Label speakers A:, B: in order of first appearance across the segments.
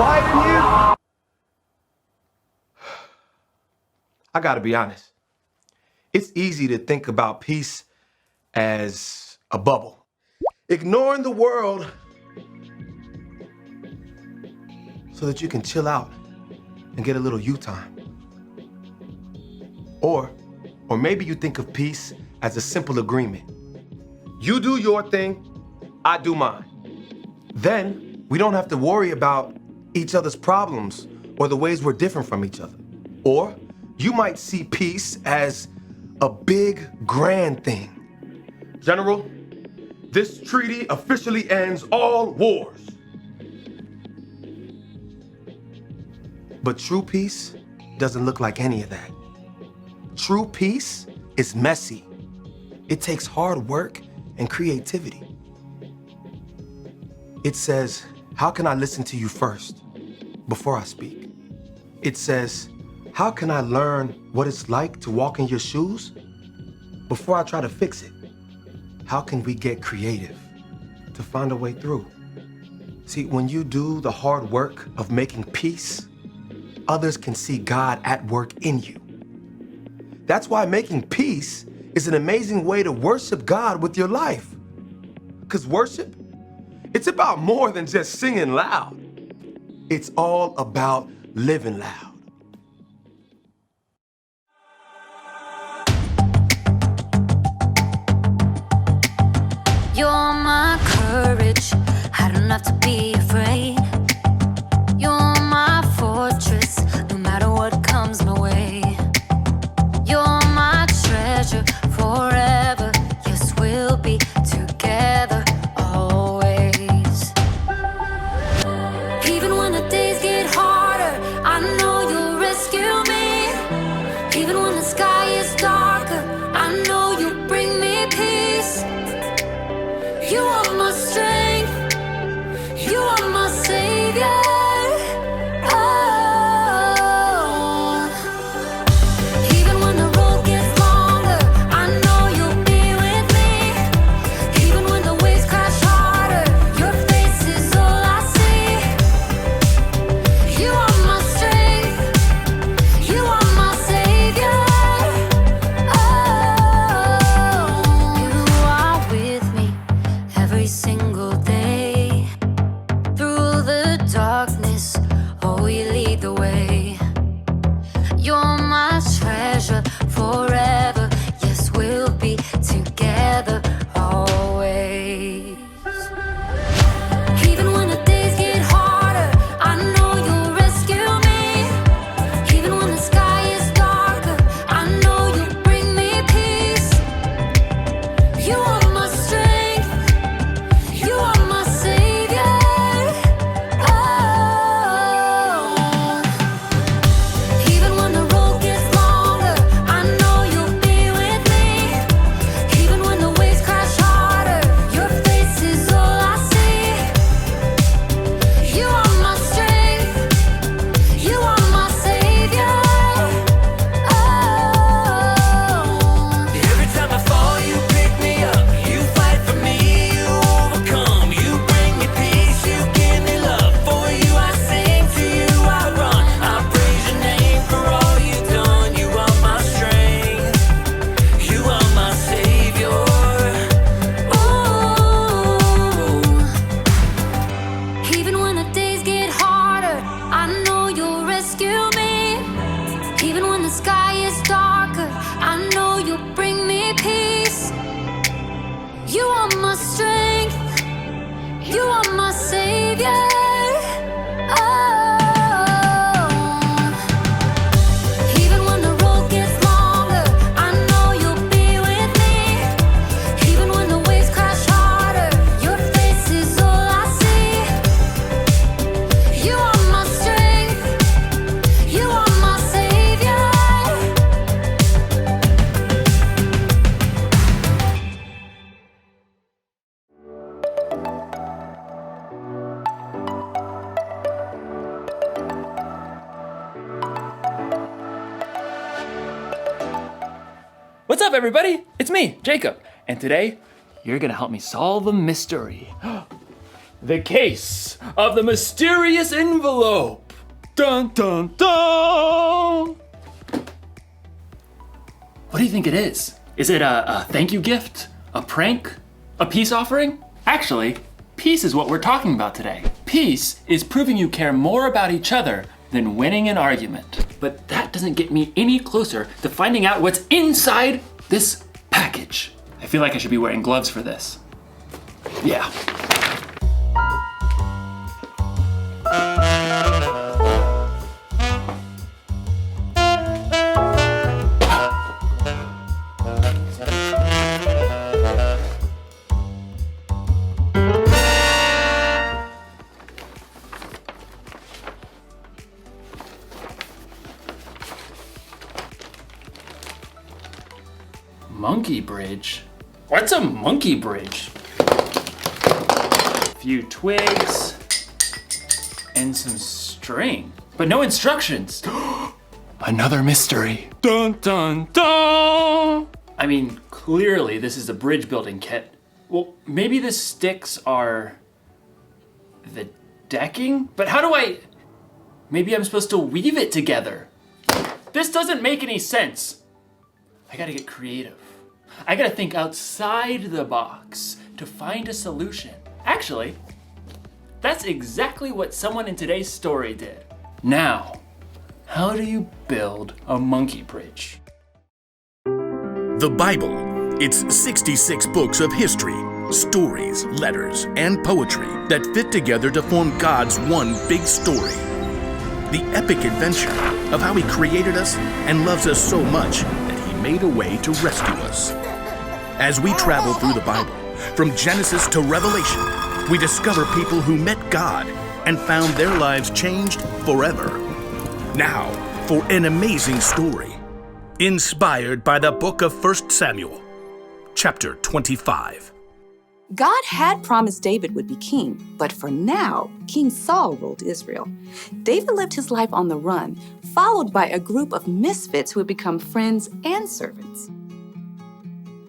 A: quiet in here? I gotta be honest. It's easy to think about peace as a bubble. Ignoring the world so that you can chill out and get a little you time. Or maybe you think of peace as a simple agreement. You do your thing, I do mine. Then we don't have to worry about each other's problems or the ways we're different from each other. Or you might see peace as a big, grand thing. General, this treaty officially ends all wars. But true peace doesn't look like any of that. True peace is messy. It takes hard work and creativity. It says, how can I listen to you first before I speak? It says, how can I learn what it's like to walk in your shoes before I try to fix it? How can we get creative to find a way through? See, when you do the hard work of making peace, others can see God at work in you. That's why making peace is an amazing way to worship God with your life. Because worship, it's about more than just singing loud. It's all about living loud.
B: You're my courage, I don't have to be afraid. You're my fortress, no matter what comes my way. You're my treasure forever, yes, we'll be together always. Even when the days get harder, I know you'll rescue me. Even when the sky is darker, I know you'll bring me peace. You are my strength, you are my savior. Even when the road gets longer, I know you'll be with me. Even when the waves crash harder, your face is all I see. You are my strength, you are my savior. You are with me every single day. Through the darkness, oh, you lead the way. You're my treasure forever, yes, we'll be together always. Even when the days get harder, I know you'll rescue me. Even when the sky is darker, I know you'll bring me peace. You are my strength, you are my savior. Even when the road gets longer, I know you'll be with me. Even when the waves crash harder, your face is all I see. You are my strength, you are my savior.
C: Every time I fall, you pick me up. You fight for me, you overcome. You bring me peace, you give me love. For you I sing, to you I run. I praise your name for all you've done. You are my strength, you are my savior.
B: Even when the days get harder, I know you'll rescue me. Even when the sky is darker, I know you'll bring me peace. You are my strength, you are my savior. Even when the road gets longer, I know you'll be with me. Even when the waves crash harder, your face is all I see. You are my strength, you are my savior.
D: What's up, everybody? It's me, Jacob, and today you're gonna help me solve a mystery. The case of the mysterious envelope. Dun dun dun! What do you think it is? Is it a thank you gift? A prank? A peace offering? Actually, peace is what we're talking about today. Peace is proving you care more about each other than winning an argument. But that doesn't get me any closer to finding out what's inside this package. I feel like I should be wearing gloves for this. Yeah. Monkey bridge? What's a monkey bridge? A few twigs and some string, but no instructions. Another mystery. Dun dun dun! I mean, clearly this is a bridge building kit. Well, maybe the sticks are the decking? But how do maybe I'm supposed to weave it together. This doesn't make any sense. I gotta get creative. I gotta think outside the box to find a solution. Actually, that's exactly what someone in today's story did. Now, how do you build a monkey bridge?
E: The Bible. It's 66 books of history, stories, letters, and poetry that fit together to form God's one big story. The epic adventure of how He created us and loves us so much that He made a way to rescue us. As we travel through the Bible, from Genesis to Revelation, we discover people who met God and found their lives changed forever. Now, for an amazing story, inspired by the book of 1 Samuel, chapter 25.
F: God had promised David would be king, but for now, King Saul ruled Israel. David lived his life on the run, followed by a group of misfits who had become friends and servants.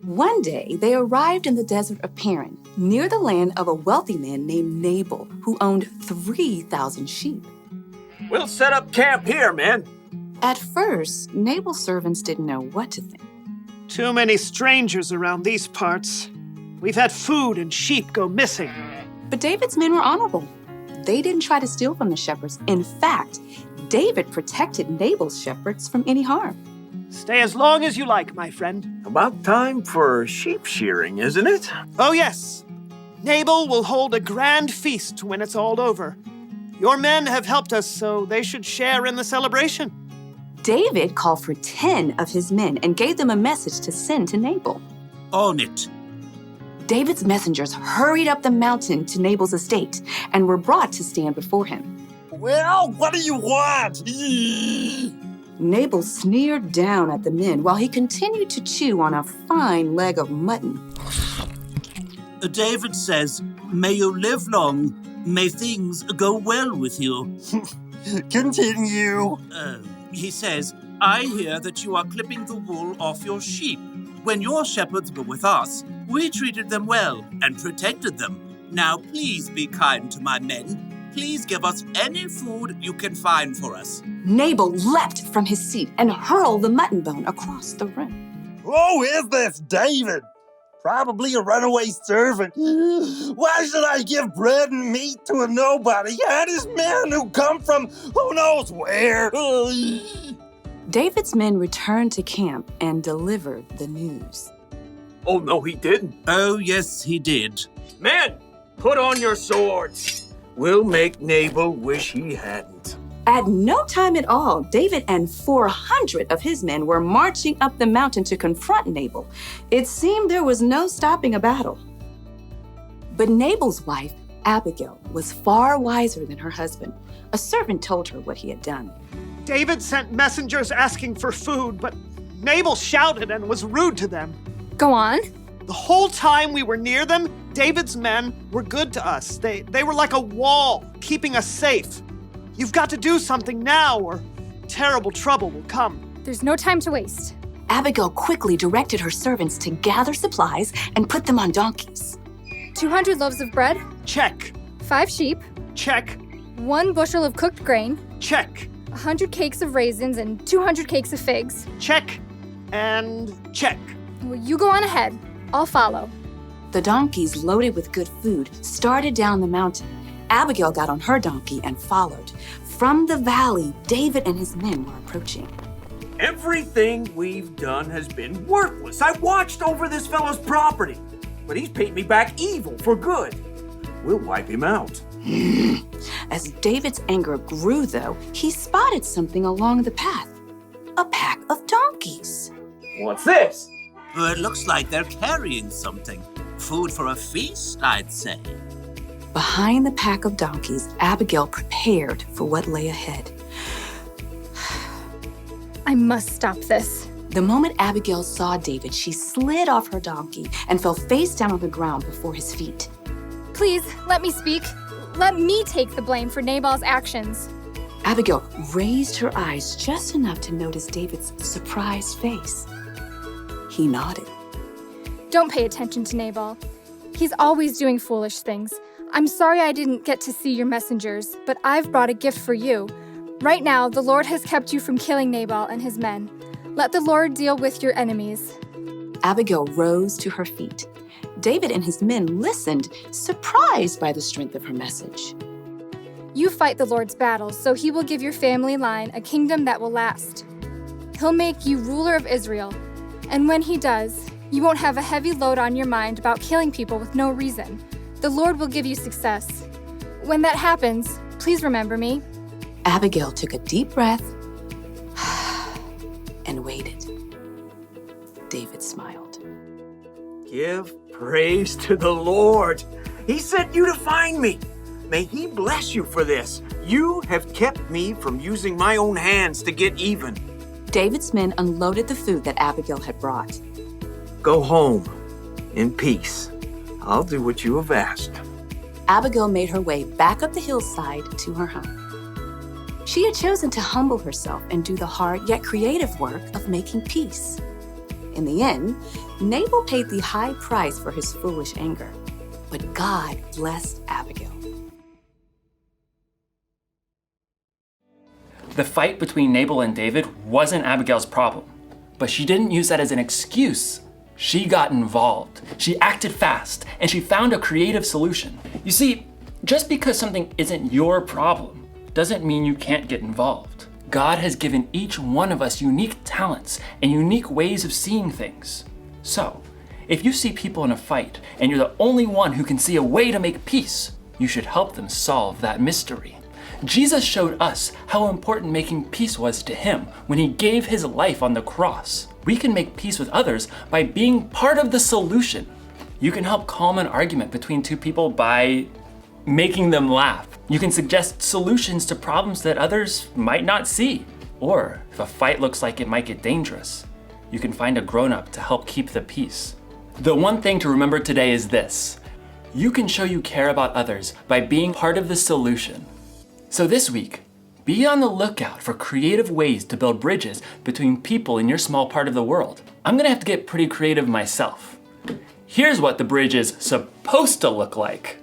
F: One day, they arrived in the desert of Paran, near the land of a wealthy man named Nabal, who owned 3,000 sheep.
G: We'll set up camp here, man.
F: At first, Nabal's servants didn't know what to think.
H: Too many strangers around these parts. We've had food and sheep go missing.
F: But David's men were honorable. They didn't try to steal from the shepherds. In fact, David protected Nabal's shepherds from any harm.
H: Stay as long as you like, my friend.
G: About time for sheep shearing, isn't it?
H: Oh, yes. Nabal will hold a grand feast when it's all over. Your men have helped us, so they should share in the celebration.
F: David called for 10 of his men and gave them a message to send to Nabal.
I: On it.
F: David's messengers hurried up the mountain to Nabal's estate and were brought to stand before him.
I: Well, what do you want?
F: Nabal sneered down at the men while he continued to chew on a fine leg of mutton.
I: David says, may you live long, may things go well with you.
G: Continue.
I: He says, I hear that you are clipping the wool off your sheep. When your shepherds were with us, we treated them well and protected them. Now please be kind to my men. Please give us any food you can find for us.
F: Nabal leapt from his seat and hurled the mutton bone across the room.
G: Who is this David? Probably a runaway servant. Why should I give bread and meat to a nobody and his men who come from who knows where?
F: David's men returned to camp and delivered the news.
G: Oh, no, he didn't.
I: Oh, yes, he did.
G: Men, put on your swords. We'll make Nabal wish he hadn't.
F: At no time at all, David and 400 of his men were marching up the mountain to confront Nabal. It seemed there was no stopping a battle. But Nabal's wife, Abigail, was far wiser than her husband. A servant told her what he had done.
H: David sent messengers asking for food, but Nabal shouted and was rude to them.
J: Go on.
H: The whole time we were near them, David's men were good to us. They were like a wall, keeping us safe. You've got to do something now, or terrible trouble will come.
J: There's no time to waste.
F: Abigail quickly directed her servants to gather supplies and put them on donkeys.
J: 200 loaves of bread?
H: Check.
J: 5 sheep,
H: Check.
J: 1 bushel of cooked grain,
H: Check.
J: 100 cakes of raisins, and 200 cakes of figs.
H: Check. And check.
J: Well, you go on ahead. I'll follow.
F: The donkeys, loaded with good food, started down the mountain. Abigail got on her donkey and followed. From the valley, David and his men were approaching.
I: Everything we've done has been worthless. I watched over this fellow's property, but he's paid me back evil for good. We'll wipe him out.
F: As David's anger grew, though, he spotted something along the path. A pack of donkeys.
I: What's this? It looks like they're carrying something. Food for a feast, I'd say.
F: Behind the pack of donkeys, Abigail prepared for what lay ahead.
J: I must stop this.
F: The moment Abigail saw David, she slid off her donkey and fell face down on the ground before his feet.
J: Please, let me speak. Let me take the blame for Nabal's actions.
F: Abigail raised her eyes just enough to notice David's surprised face. He nodded.
J: Don't pay attention to Nabal. He's always doing foolish things. I'm sorry I didn't get to see your messengers, but I've brought a gift for you. Right now, the Lord has kept you from killing Nabal and his men. Let the Lord deal with your enemies.
F: Abigail rose to her feet. David and his men listened, surprised by the strength of her message.
J: You fight the Lord's battles, so he will give your family line a kingdom that will last. He'll make you ruler of Israel. And when he does, you won't have a heavy load on your mind about killing people with no reason. The Lord will give you success. When that happens, please remember me.
F: Abigail took a deep breath and waited. David smiled.
I: Give praise to the Lord. He sent you to find me. May he bless you for this. You have kept me from using my own hands to get even.
F: David's men unloaded the food that Abigail had brought.
I: Go home in peace. I'll do what you have asked.
F: Abigail made her way back up the hillside to her home. She had chosen to humble herself and do the hard yet creative work of making peace. In the end, Nabal paid the high price for his foolish anger, but God blessed Abigail.
D: The fight between Nabal and David wasn't Abigail's problem, but she didn't use that as an excuse. She got involved. She acted fast, and she found a creative solution. You see, just because something isn't your problem doesn't mean you can't get involved. God has given each one of us unique talents and unique ways of seeing things. So, if you see people in a fight and you're the only one who can see a way to make peace, you should help them solve that mystery. Jesus showed us how important making peace was to him when he gave his life on the cross. We can make peace with others by being part of the solution. You can help calm an argument between two people by making them laugh. You can suggest solutions to problems that others might not see. Or if a fight looks like it might get dangerous, you can find a grown-up to help keep the peace. The one thing to remember today is this: you can show you care about others by being part of the solution. So this week, be on the lookout for creative ways to build bridges between people in your small part of the world. I'm gonna have to get pretty creative myself. Here's what the bridge is supposed to look like.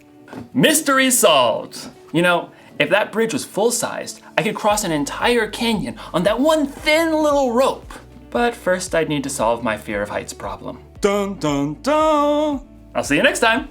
D: Mystery solved. You know, if that bridge was full-sized, I could cross an entire canyon on that one thin little rope. But first I'd need to solve my fear of heights problem. Dun dun dun! I'll see you next time.